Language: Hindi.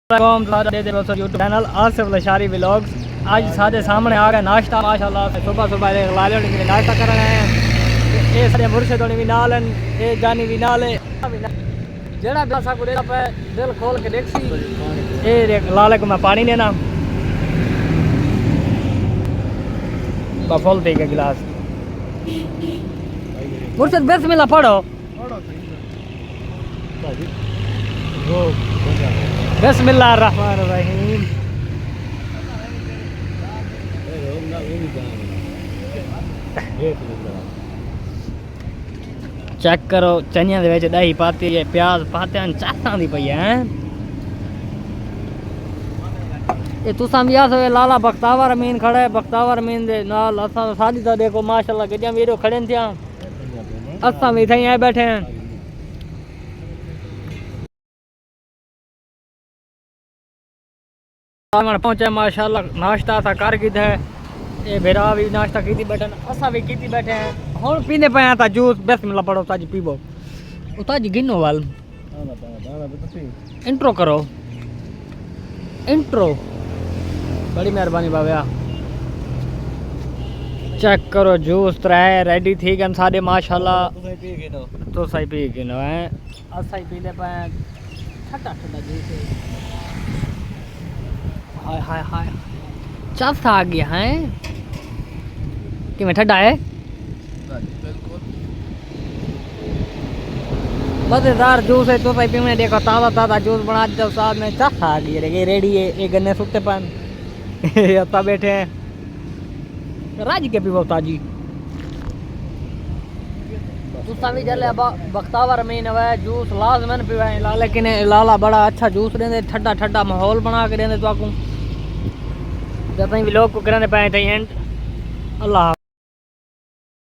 YouTube channel Asif Lashari vlogs. आज सारे सामने आ गए नाश्ता माशाल्लाह। सुबह सुबह लाले होने के लिए नाश्ता कर रहे हैं। ये सारे मुर्शिद होने भी नाल हैं, ये जानी भी नाल है। जेड़ा भी ऐसा कुछ पे दिल खोल के देख सी ये लाले को मैं पानी देना बफल दे के गिलास। मुर्शिद बिस्मिल्लाह पढ़ो। बिस्मिल्लाहिर्रहमानिर्रहीम। चेक करो चनिया दे विच दही पाती है, प्याज पाते हैं, चाटां दी पई है। ये तुसां भी आसो लाला बख्तावर अमीन खड़ा है। बख्तावर अमीन दे नाल असां सादी दा देखो माशाल्लाह गड्डियां वीडियो खड़े न थियां, असां भी इत्थे आए बैठे हैं। पहुंचे माशाल्लाह नाश्ता था कर की है। ये बेरा भी नाश्ता की बैठे, असा भी की बैठे हैं। हुन पीने पे था जूस। बिस्मिल्लाह पढ़ो ताजी पीबो। ताजी गिनो वाल इंट्रो करो, इंट्रो। बड़ी मेहरबानी बाबा। चेक करो जूस त्रै रेडी थी गए सारे माशाल्लाह। तो सही पी गिनो है, असा ही पीने पे ठंडा ठंडा जूस है। हाय हाय हाय चस आ गया है कि मैं ठंडा है। मजेदार जूस है। तो भाई पीने देखो ताज़ा ताज़ा जूस बना दिया साहब ने। चस आ गई है रेडी है। ये गन्ने सुते पान अता बैठे हैं राज के पीवो ताजी। तुसा भी जले बख्तावर अमीन है जूस लाजमन पीवे ला, लेकिन लाला बड़ा अच्छा जूस देंदे, ठंडा ठंडा माहौल बना के देंदे। तो जब भी लोग को करने पाए थे एंड अल्लाह।